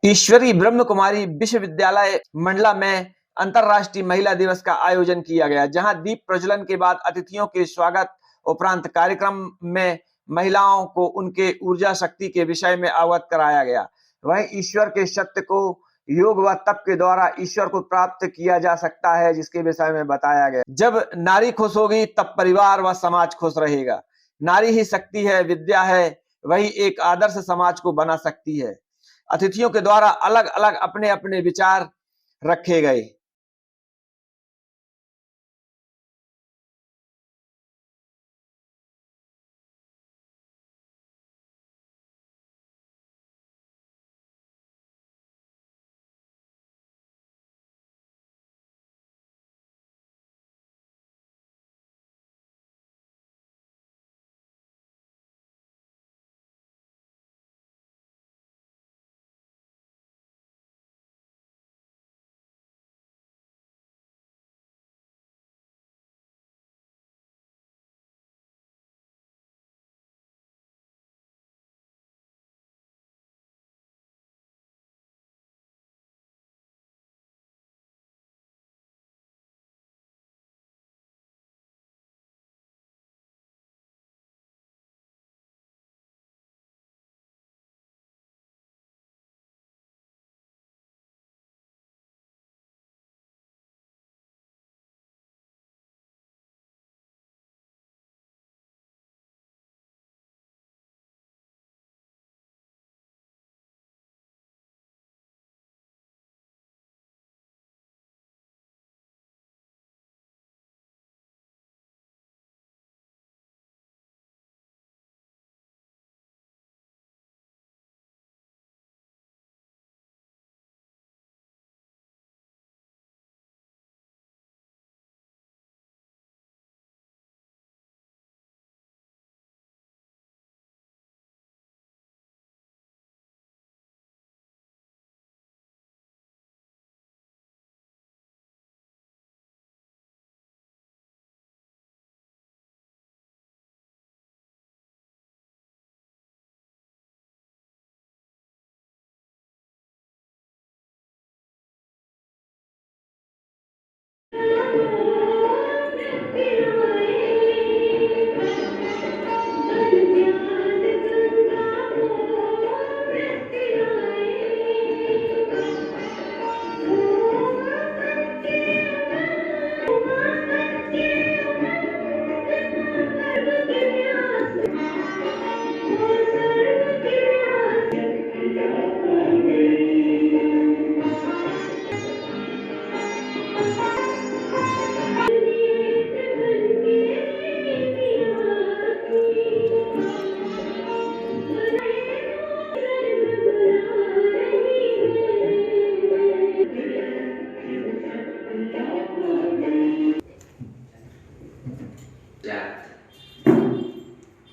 ईश्वरी ब्रह्म कुमारी विश्वविद्यालय मंडला में अंतर्राष्ट्रीय महिला दिवस का आयोजन किया गया, जहां दीप प्रज्वलन के बाद अतिथियों के स्वागत उपरांत कार्यक्रम में महिलाओं को उनके ऊर्जा शक्ति के विषय में अवगत कराया गया। वहीं ईश्वर के सत्य को योग व तप के द्वारा ईश्वर को प्राप्त किया जा सकता है, जिसके विषय में बताया गया। जब नारी खुश होगी तब परिवार व समाज खुश रहेगा। नारी ही शक्ति है, विद्या है, वही एक आदर्श समाज को बना सकती है। अतिथियों के द्वारा अलग अलग अपने अपने विचार रखे गए।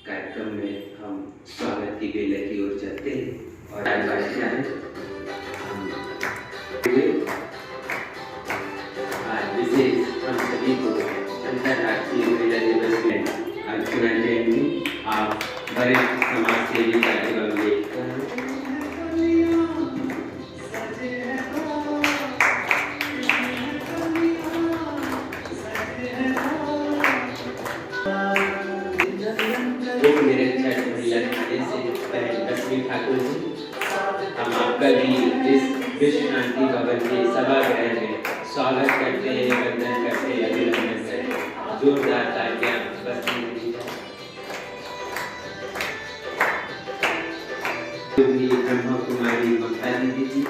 कार्यक्रम में हम स्वागत की बेले की ओर चलते हैं और आज विशेष हम सभी को अंतर्राष्ट्रीय महिला दिवस में अर्चना जयंती आप वरिष्ठ समाज सेवी कार्यक्रम देखकर ठाकुर जी, हम आपका भी इस विश्व शांति भवन के सभागृह में स्वागत करते हैं, वंदन करते हैं, अभिनंदन करते हैं। जोरदार तालियां बजती हुई ब्रह्म कुमारी ममता दीदी जी,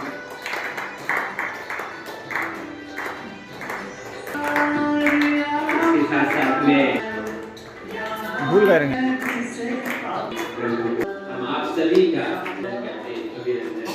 इसके साथ साथ में भूल गए आप सभी का करते हैं अभिनंदन।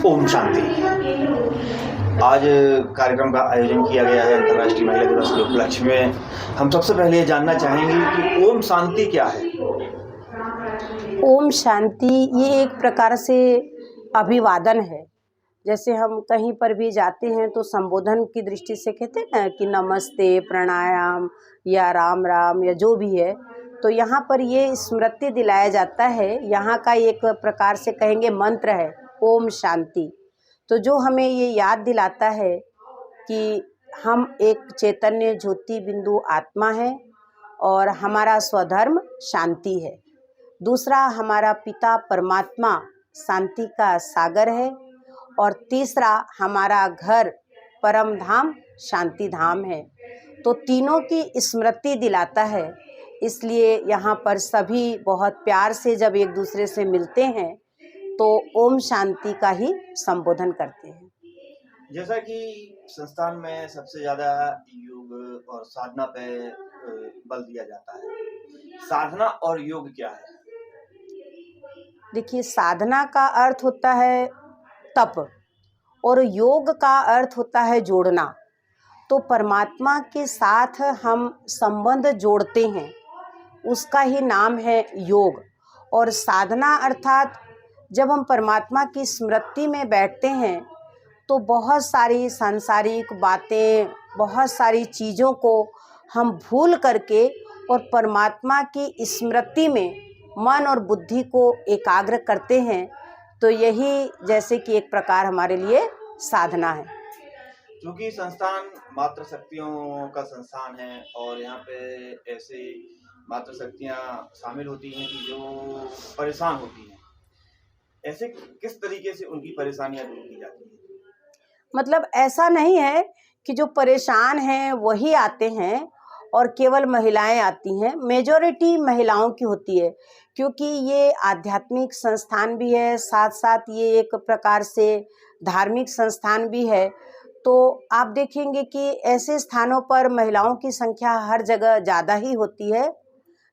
ओम शांति। आज कार्यक्रम का आयोजन किया गया है अंतर्राष्ट्रीय महिला दिवस के उपलक्ष्य में। हम सबसे पहले ये जानना चाहेंगे कि ओम शांति क्या है। ओम शांति ये एक प्रकार से अभिवादन है। जैसे हम कहीं पर भी जाते हैं तो संबोधन की दृष्टि से कहते हैं ना कि नमस्ते, प्राणायाम या राम राम या जो भी है, तो यहाँ पर ये स्मृति दिलाया जाता है। यहाँ का एक प्रकार से कहेंगे मंत्र है ओम शांति, तो जो हमें ये याद दिलाता है कि हम एक चैतन्य ज्योति बिंदु आत्मा है और हमारा स्वधर्म शांति है। दूसरा, हमारा पिता परमात्मा शांति का सागर है और तीसरा, हमारा घर परम धाम शांति धाम है। तो तीनों की स्मृति दिलाता है, इसलिए यहाँ पर सभी बहुत प्यार से जब एक दूसरे से मिलते हैं तो ओम शांति का ही संबोधन करते हैं। जैसा कि संस्थान में सबसे ज़्यादा योग और साधना पे बल दिया जाता है, साधना और योग क्या है? देखिए, साधना का अर्थ होता है तप और योग का अर्थ होता है जोड़ना। तो परमात्मा के साथ हम संबंध जोड़ते हैं, उसका ही नाम है योग। और साधना अर्थात जब हम परमात्मा की स्मृति में बैठते हैं तो बहुत सारी सांसारिक बातें, बहुत सारी चीज़ों को हम भूल करके और परमात्मा की स्मृति में मन और बुद्धि को एकाग्र करते हैं। तो यही जैसे कि एक प्रकार हमारे लिए साधना है। क्योंकि संस्थान मातृ शक्तियों का संस्थान है और यहाँ पे ऐसे मातृ शक्तियाँ शामिल होती हैं कि जो परेशान होती हैं, ऐसे किस तरीके से उनकी परेशानियाँ दूर की जाती हैं? मतलब ऐसा नहीं है कि जो परेशान हैं वही आते हैं और केवल महिलाएं आती हैं। मेजॉरिटी महिलाओं की होती है, क्योंकि ये आध्यात्मिक संस्थान भी है, साथ साथ ये एक प्रकार से धार्मिक संस्थान भी है। तो आप देखेंगे कि ऐसे स्थानों पर महिलाओं की संख्या हर जगह ज़्यादा ही होती है,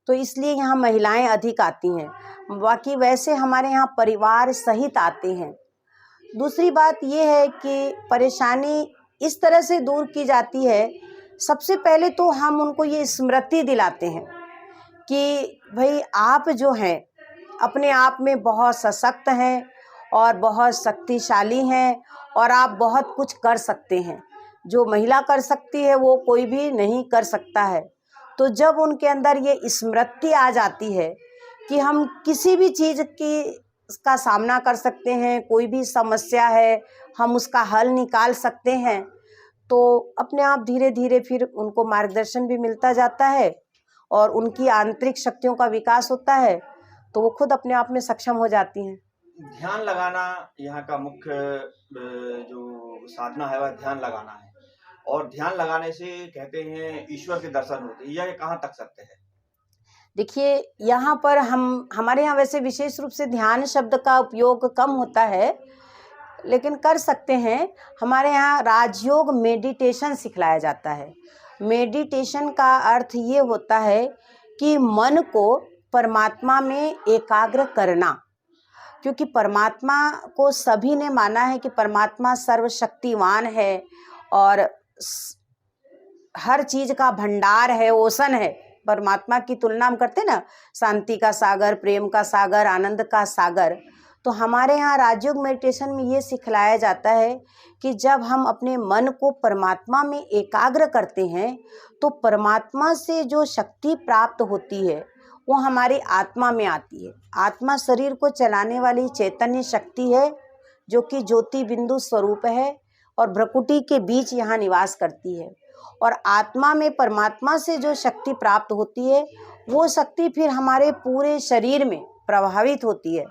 तो इसलिए यहाँ महिलाएं अधिक आती हैं। बाकी वैसे हमारे यहाँ परिवार सहित आते हैं। दूसरी बात ये है कि परेशानी इस तरह से दूर की जाती है, सबसे पहले तो हम उनको ये स्मृति दिलाते हैं कि भाई आप जो हैं अपने आप में बहुत सशक्त हैं और बहुत शक्तिशाली हैं और आप बहुत कुछ कर सकते हैं। जो महिला कर सकती है वो कोई भी नहीं कर सकता है। तो जब उनके अंदर ये स्मृति आ जाती है कि हम किसी भी चीज़ का सामना कर सकते हैं, कोई भी समस्या है हम उसका हल निकाल सकते हैं, तो अपने आप धीरे धीरे फिर उनको मार्गदर्शन भी मिलता जाता है और उनकी आंतरिक शक्तियों का विकास होता है, तो वो खुद अपने आप में सक्षम हो जाती हैं। ध्यान लगाना यहाँ का मुख्य जो साधना है वह ध्यान लगाना है, और ध्यान लगाने से कहते हैं ईश्वर के दर्शन होते हैं। यह कहाँ तक सत्य है? देखिए, यहाँ पर हमारे यहाँ वैसे विशेष रूप से ध्यान शब्द का उपयोग कम होता है, लेकिन कर सकते हैं। हमारे यहाँ राजयोग मेडिटेशन सिखलाया जाता है। मेडिटेशन का अर्थ ये होता है कि मन को परमात्मा में एकाग्र करना, क्योंकि परमात्मा को सभी ने माना है कि परमात्मा सर्वशक्तिवान है और हर चीज़ का भंडार है, ओशन है। परमात्मा की तुलना हम करते ना, शांति का सागर, प्रेम का सागर, आनंद का सागर। तो हमारे यहाँ राजयोग मेडिटेशन में ये सिखलाया जाता है कि जब हम अपने मन को परमात्मा में एकाग्र करते हैं तो परमात्मा से जो शक्ति प्राप्त होती है वो हमारी आत्मा में आती है। आत्मा शरीर को चलाने वाली चैतन्य शक्ति है जो कि ज्योति बिंदु स्वरूप है और भ्रकुटी के बीच यहाँ निवास करती है। और आत्मा में परमात्मा से जो शक्ति प्राप्त होती है वो शक्ति फिर हमारे पूरे शरीर में प्रभावित होती है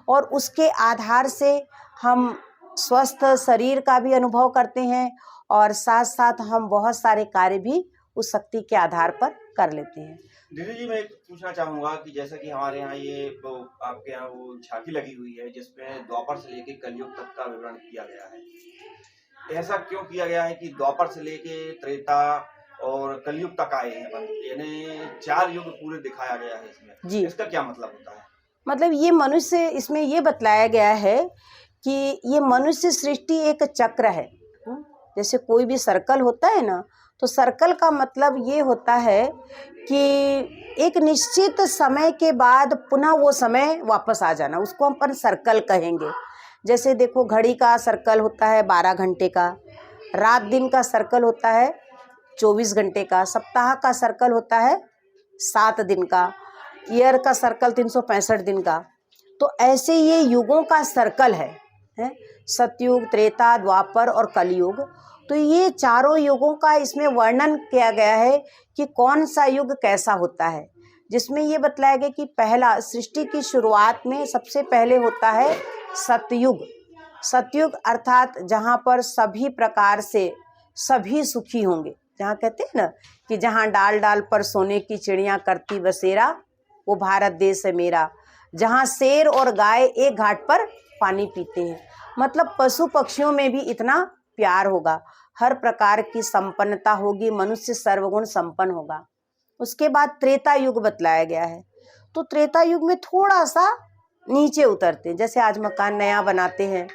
और उसके आधार से हम स्वस्थ शरीर का भी अनुभव करते हैं और साथ साथ हम बहुत सारे कार्य भी उस शक्ति के आधार पर कर लेते हैं। दीदी जी, मैं पूछना चाहूँगा कि जैसा कि हमारे यहाँ ये आपके यहाँ वो झांकी लगी हुई है जिसमें द्वापर से लेके कलयुग तक का विवरण किया गया है। ऐसा क्यों किया गया है कि द्वापर से लेके त्रेता और कलयुग तक आए हैं, यानी 4 युग पूरे दिखाया गया है इसमें जी, इसका क्या मतलब होता है? मतलब ये मनुष्य, इसमें ये बतलाया गया है कि ये मनुष्य सृष्टि एक चक्र है। जैसे कोई भी सर्कल होता है ना, तो सर्कल का मतलब ये होता है कि एक निश्चित समय के बाद पुनः वो समय वापस आ जाना, उसको हम अपन सर्कल कहेंगे। जैसे देखो, घड़ी का सर्कल होता है 12 घंटे का, रात दिन का सर्कल होता है 24 घंटे का, सप्ताह का सर्कल होता है 7 दिन का, ईयर का सर्कल 365 दिन का। तो ऐसे ये युगों का सर्कल है सतयुग, त्रेता, द्वापर और कलयुग। तो ये चारों युगों का इसमें वर्णन किया गया है कि कौन सा युग कैसा होता है, जिसमें ये बतलाया गया कि पहला सृष्टि की शुरुआत में सबसे पहले होता है सतयुग। सतयुग अर्थात जहाँ पर सभी प्रकार से सभी सुखी होंगे, जहाँ कहते हैं ना कि जहाँ डाल डाल पर सोने की चिड़ियाँ करती बसेरा, वो भारत देश है मेरा। जहाँ शेर और गाय एक घाट पर पानी पीते हैं, मतलब पशु पक्षियों में भी इतना प्यार होगा, हर प्रकार की संपन्नता होगी, मनुष्य सर्वगुण संपन्न होगा। उसके बाद त्रेता युग बतलाया गया है। तो त्रेता युग में थोड़ा सा नीचे उतरते हैं, जैसे आज मकान नया बनाते हैं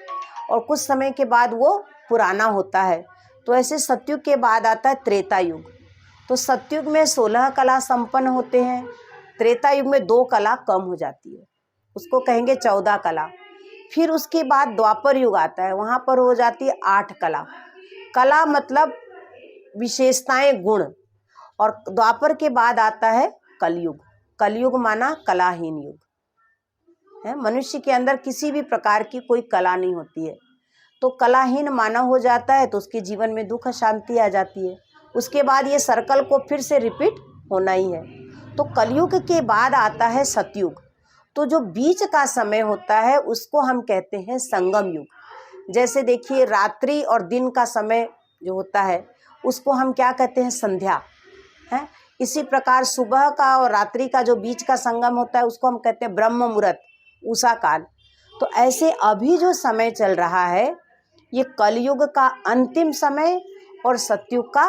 और कुछ समय के बाद वो पुराना होता है, तो ऐसे सतयुग के बाद आता है त्रेता युग। तो सतयुग में 16 कला संपन्न होते हैं, त्रेता युग में 2 कला कम हो जाती है, उसको कहेंगे 14 कला। फिर उसके बाद द्वापर युग आता है, वहाँ पर हो जाती है 8 कला। कला मतलब विशेषताएं, गुण। और द्वापर के बाद आता है कलयुग। कलयुग माना कलाहीन युग है, मनुष्य के अंदर किसी भी प्रकार की कोई कला नहीं होती है, तो कलाहीन मानव हो जाता है, तो उसके जीवन में दुख शांति आ जाती है। उसके बाद ये सर्कल को फिर से रिपीट होना ही है। तो कलयुग के बाद आता है सतयुग। तो जो बीच का समय होता है उसको हम कहते हैं संगम युग। जैसे देखिए, रात्रि और दिन का समय जो होता है उसको हम क्या कहते हैं, संध्या है। इसी प्रकार सुबह का और रात्रि का जो बीच का संगम होता है उसको हम कहते हैं ब्रह्म मुहूर्त, उषा काल। तो ऐसे अभी जो समय चल रहा है ये कलयुग का अंतिम समय और सतयुग का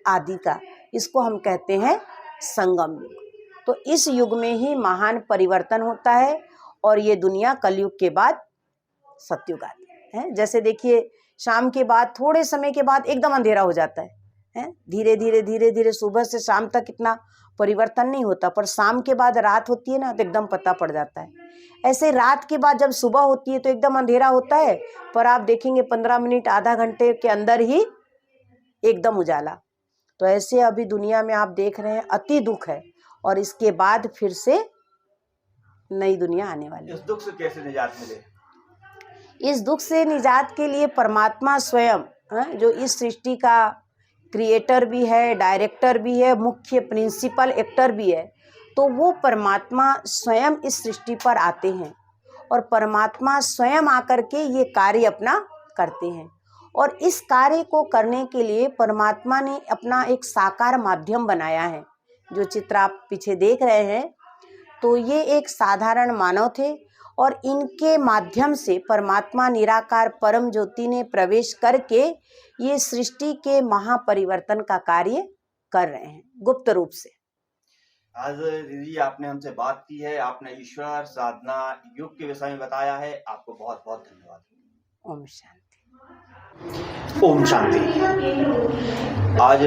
आदि का, इसको हम कहते हैं संगम युग। तो इस युग में ही महान परिवर्तन होता है और ये दुनिया कलयुग के बाद सतयुग आती है। जैसे देखिए, शाम के बाद थोड़े समय के बाद एकदम अंधेरा हो जाता है, धीरे धीरे धीरे धीरे सुबह से शाम तक इतना परिवर्तन नहीं होता, पर शाम के बाद रात होती है ना तो एकदम पता पड़ जाता है। ऐसे रात के बाद जब सुबह होती है तो एकदम अंधेरा होता है, पर आप देखेंगे 15 मिनट आधा घंटे के अंदर ही एकदम उजाला। तो ऐसे अभी दुनिया में आप देख रहे हैं अति दुख है, और इसके बाद फिर से नई दुनिया आने वाली है। इस दुख से कैसे निजात मिले? इस दुख से निजात के लिए परमात्मा स्वयं, जो इस सृष्टि का क्रिएटर भी है, डायरेक्टर भी है, मुख्य प्रिंसिपल एक्टर भी है, तो वो परमात्मा स्वयं इस सृष्टि पर आते हैं और परमात्मा स्वयं आकर के ये कार्य अपना करते हैं। और इस कार्य को करने के लिए परमात्मा ने अपना एक साकार माध्यम बनाया है। जो चित्र आप पीछे देख रहे हैं, तो ये एक साधारण मानव थे और इनके माध्यम से परमात्मा निराकार परम ज्योति ने प्रवेश करके ये सृष्टि के महापरिवर्तन का कार्य कर रहे हैं गुप्त रूप से। आज दीदी आपने हमसे बात की है, आपने ईश्वर, साधना, योग के विषय में बताया है, आपको बहुत बहुत धन्यवाद। ओम शांति। ओम शांति। आज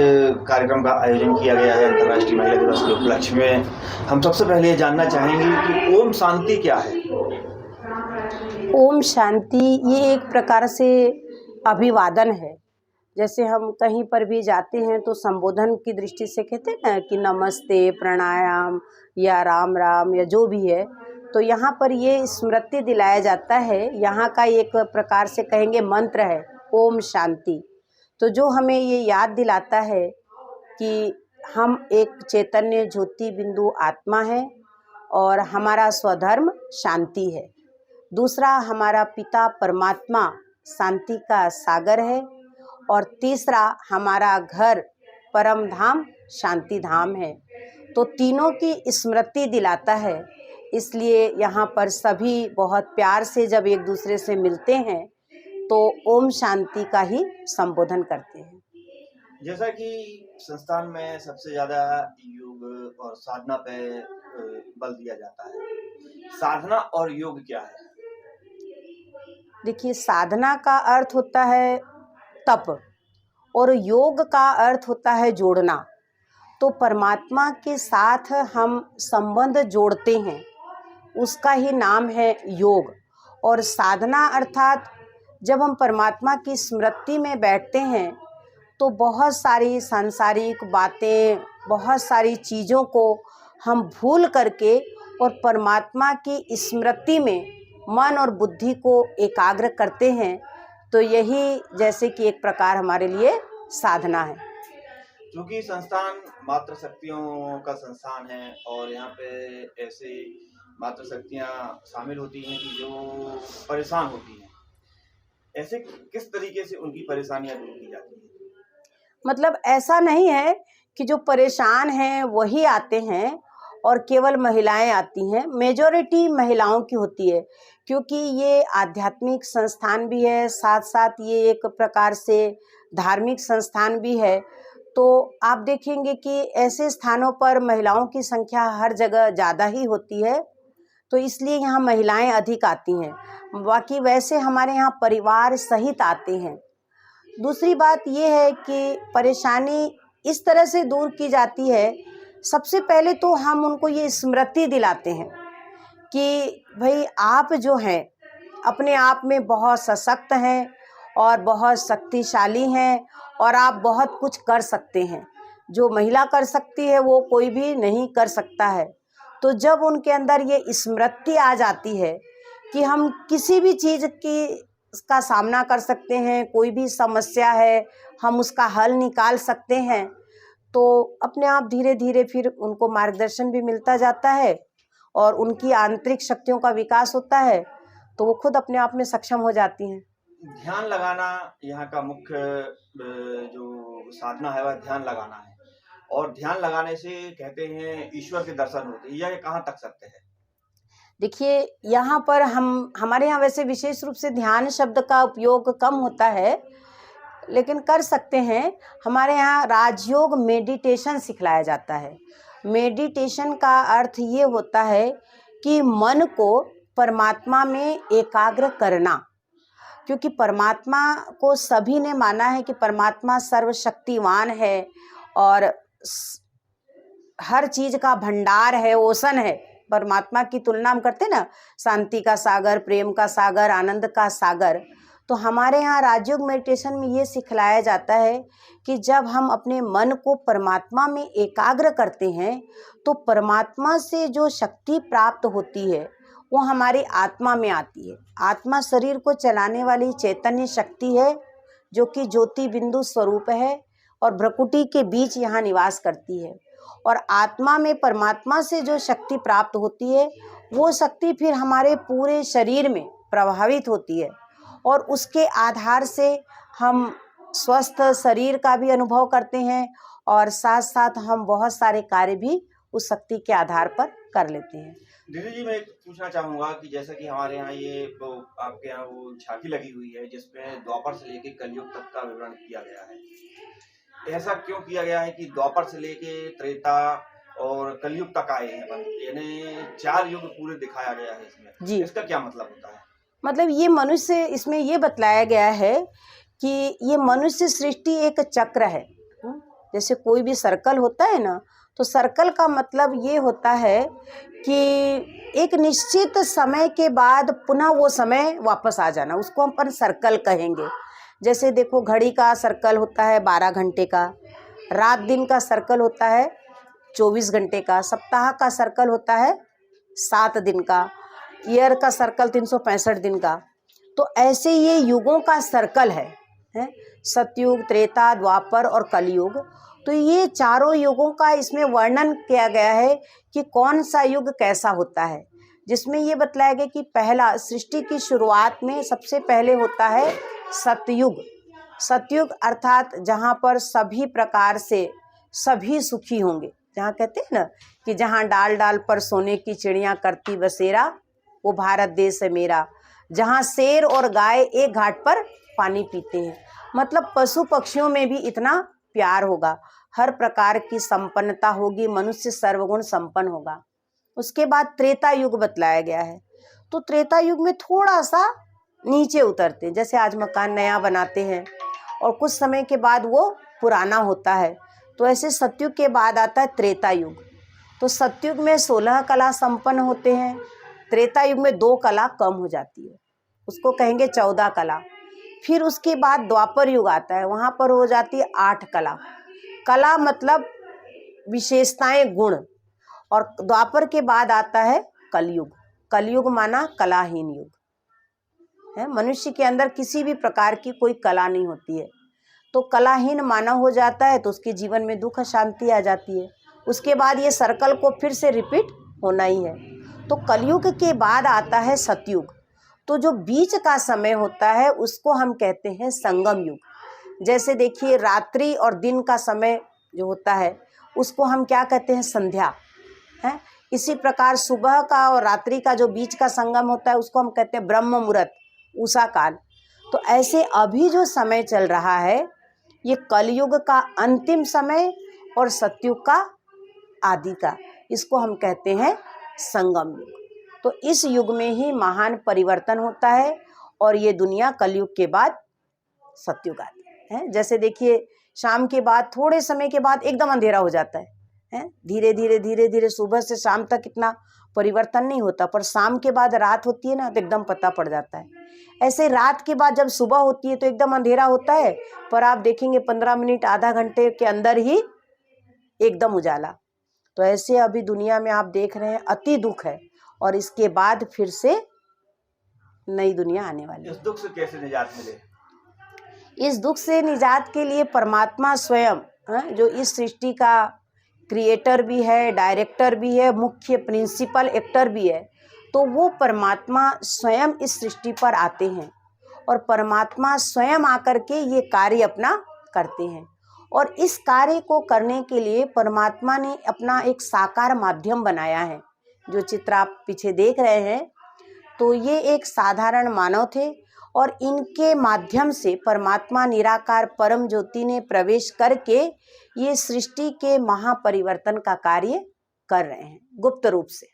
कार्यक्रम का आयोजन किया गया है अंतर्राष्ट्रीय महिला दिवस के उपलक्ष्य में। हम सबसे पहले ये जानना चाहेंगे कि ओम शांति क्या है? ओम शांति ये एक प्रकार से अभिवादन है। जैसे हम कहीं पर भी जाते हैं तो संबोधन की दृष्टि से कहते हैं ना कि नमस्ते, प्राणायाम या राम राम या जो भी है, तो यहाँ पर ये स्मृति दिलाया जाता है। यहाँ का एक प्रकार से कहेंगे मंत्र है ओम शांति। तो जो हमें ये याद दिलाता है कि हम एक चैतन्य ज्योति बिंदु आत्मा है और हमारा स्वधर्म शांति है। दूसरा, हमारा पिता परमात्मा शांति का सागर है। और तीसरा, हमारा घर परम धाम शांति धाम है। तो तीनों की स्मृति दिलाता है, इसलिए यहाँ पर सभी बहुत प्यार से जब एक दूसरे से मिलते हैं तो ओम शांति का ही संबोधन करते हैं। जैसा कि संस्थान में सबसे ज़्यादा योग और साधना पे बल दिया जाता है, साधना और योग क्या है? देखिए, साधना का अर्थ होता है तप और योग का अर्थ होता है जोड़ना। तो परमात्मा के साथ हम संबंध जोड़ते हैं, उसका ही नाम है योग। और साधना अर्थात जब हम परमात्मा की स्मृति में बैठते हैं तो बहुत सारी सांसारिक बातें, बहुत सारी चीज़ों को हम भूल करके और परमात्मा की स्मृति में मन और बुद्धि को एकाग्र करते हैं। तो यही जैसे कि एक प्रकार हमारे लिए साधना है। क्योंकि संस्थान मातृशक्तियों का संस्थान है और यहाँ पे ऐसे मातृशक्तियाँ शामिल होती हैं कि जो परेशान होती हैं, ऐसे किस तरीके से उनकी परेशानियाँ दूर की जाती हैं? मतलब ऐसा नहीं है कि जो परेशान हैं वही आते हैं और केवल महिलाएं आती हैं, मेजॉरिटी महिलाओं की होती है, क्योंकि ये आध्यात्मिक संस्थान भी है, साथ साथ ये एक प्रकार से धार्मिक संस्थान भी है। तो आप देखेंगे कि ऐसे स्थानों पर महिलाओं की संख्या हर जगह ज़्यादा ही होती है, तो इसलिए यहाँ महिलाएं अधिक आती हैं। बाकी वैसे हमारे यहाँ परिवार सहित आते हैं। दूसरी बात ये है कि परेशानी इस तरह से दूर की जाती है, सबसे पहले तो हम उनको ये स्मृति दिलाते हैं कि भाई आप जो हैं अपने आप में बहुत सशक्त हैं और बहुत शक्तिशाली हैं और आप बहुत कुछ कर सकते हैं। जो महिला कर सकती है वो कोई भी नहीं कर सकता है। तो जब उनके अंदर ये स्मृति आ जाती है कि हम किसी भी चीज़ का सामना कर सकते हैं, कोई भी समस्या है हम उसका हल निकाल सकते हैं, तो अपने आप धीरे धीरे फिर उनको मार्गदर्शन भी मिलता जाता है और उनकी आंतरिक शक्तियों का विकास होता है, तो वो खुद अपने आप में सक्षम हो जाती हैं। ध्यान लगाना यहाँ का मुख्य जो साधना है वह ध्यान लगाना है, और ध्यान लगाने से कहते हैं ईश्वर के दर्शन होते हैं। यह कहाँ तक सत्य है? देखिए, यहाँ पर हमारे यहाँ वैसे विशेष रूप से ध्यान शब्द का उपयोग कम होता है, लेकिन कर सकते हैं। हमारे यहाँ राजयोग मेडिटेशन सिखलाया जाता है। मेडिटेशन का अर्थ ये होता है कि मन को परमात्मा में एकाग्र करना, क्योंकि परमात्मा को सभी ने माना है कि परमात्मा सर्वशक्तिवान है और हर चीज़ का भंडार है, ओशन है। परमात्मा की तुलना हम करते हैं ना, शांति का सागर, प्रेम का सागर, आनंद का सागर। तो हमारे यहाँ राजयोग मेडिटेशन में ये सिखलाया जाता है कि जब हम अपने मन को परमात्मा में एकाग्र करते हैं तो परमात्मा से जो शक्ति प्राप्त होती है वो हमारी आत्मा में आती है। आत्मा शरीर को चलाने वाली चैतन्य शक्ति है जो कि ज्योति बिंदु स्वरूप है और भ्रकुटी के बीच यहाँ निवास करती है। और आत्मा में परमात्मा से जो शक्ति प्राप्त होती है वो शक्ति फिर हमारे पूरे शरीर में प्रभावित होती है और उसके आधार से हम स्वस्थ शरीर का भी अनुभव करते हैं और साथ साथ हम बहुत सारे कार्य भी उस शक्ति के आधार पर कर लेते हैं। दीदी जी, मैं पूछना चाहूँगा कि जैसे कि हमारे यहाँ ये आपके यहाँ वो झांकी लगी हुई है जिसमें द्वापर से लेके कलयुग तक का विवरण किया गया है। ऐसा क्यों किया गया है कि द्वापर से लेके त्रेता और कलयुग तक आए हैं, यानी 4 युग पूरे दिखाया गया है इसमें जी, इसका क्या मतलब होता है? मतलब ये मनुष्य, इसमें ये बतलाया गया है कि ये मनुष्य सृष्टि एक चक्र है। जैसे कोई भी सर्कल होता है ना, तो सर्कल का मतलब ये होता है कि एक निश्चित समय के बाद पुनः वो समय वापस आ जाना, उसको अपन सर्कल कहेंगे। जैसे देखो, घड़ी का सर्कल होता है 12 घंटे का, रात दिन का सर्कल होता है 24 घंटे का, सप्ताह का सर्कल होता है 7 दिन का, ईयर का सर्कल 365 दिन का। तो ऐसे ये युगों का सर्कल है सतयुग, त्रेता, द्वापर और कलयुग। तो ये चारों युगों का इसमें वर्णन किया गया है कि कौन सा युग कैसा होता है, जिसमें ये बतलाया गया कि पहला सृष्टि की शुरुआत में सबसे पहले होता है सतयुग। सतयुग अर्थात जहाँ पर सभी प्रकार से सभी सुखी होंगे, जहाँ कहते हैं ना कि जहाँ डाल डाल पर सोने की चिड़ियाँ करती बसेरा, वो भारत देश है मेरा। जहाँ शेर और गाय एक घाट पर पानी पीते हैं, मतलब पशु पक्षियों में भी इतना प्यार होगा, हर प्रकार की संपन्नता होगी, मनुष्य सर्वगुण संपन्न होगा। उसके बाद त्रेता युग बतलाया गया है। तो त्रेता युग में थोड़ा सा नीचे उतरते हैं, जैसे आज मकान नया बनाते हैं और कुछ समय के बाद वो पुराना होता है। तो ऐसे सतयुग के बाद आता है त्रेता युग। तो सतयुग में 16 कला संपन्न होते हैं, त्रेता युग में 2 कला कम हो जाती है, उसको कहेंगे 14 कला। फिर उसके बाद द्वापर युग आता है, वहाँ पर हो जाती है 8 कला। कला मतलब विशेषताएं, गुण। और द्वापर के बाद आता है कलयुग। कलयुग माना कलाहीन युग है, मनुष्य के अंदर किसी भी प्रकार की कोई कला नहीं होती है। तो कलाहीन मानव हो जाता है तो उसके जीवन में दुख शांति आ जाती है। उसके बाद ये सर्कल को फिर से रिपीट होना ही है। तो कलयुग के बाद आता है सतयुग। तो जो बीच का समय होता है उसको हम कहते हैं संगम युग। जैसे देखिए रात्रि और दिन का समय जो होता है उसको हम क्या कहते हैं, संध्या है। इसी प्रकार सुबह का और रात्रि का जो बीच का संगम होता है उसको हम कहते हैं ब्रह्म मुहूर्त, उषा काल। तो ऐसे अभी जो समय चल रहा है ये कलयुग का अंतिम समय और सतयुग का आदि का, इसको हम कहते हैं संगम युग। तो इस युग में ही महान परिवर्तन होता है और ये दुनिया कलयुग के बाद सतयुग आती है। जैसे देखिए शाम के बाद थोड़े समय के बाद एकदम अंधेरा हो जाता है, धीरे धीरे सुबह से शाम तक इतना परिवर्तन नहीं होता, पर शाम के बाद रात होती है ना तो एकदम पता पड़ जाता है। ऐसे रात के बाद जब सुबह होती है तो एकदम अंधेरा होता है, पर आप देखेंगे 15 मिनट आधा घंटे के अंदर ही एकदम उजाला। तो ऐसे अभी दुनिया में आप देख रहे हैं अति दुख है और इसके बाद फिर से नई दुनिया आने वाली है। इस दुख से कैसे निजात मिले? इस दुख से निजात के लिए परमात्मा स्वयं, जो इस सृष्टि का क्रिएटर भी है, डायरेक्टर भी है, मुख्य प्रिंसिपल एक्टर भी है, तो वो परमात्मा स्वयं इस सृष्टि पर आते हैं और परमात्मा स्वयं आकर के ये कार्य अपना करते हैं। और इस कार्य को करने के लिए परमात्मा ने अपना एक साकार माध्यम बनाया है। जो चित्र आप पीछे देख रहे हैं तो ये एक साधारण मानव थे और इनके माध्यम से परमात्मा निराकार परम ज्योति ने प्रवेश करके ये सृष्टि के महापरिवर्तन का कार्य कर रहे हैं गुप्त रूप से।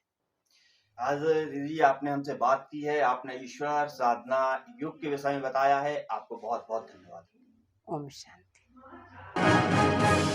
आज दीदी आपने हमसे बात की है, आपने ईश्वर साधना युग के विषय में बताया है, आपको बहुत बहुत धन्यवाद। ओम शांति।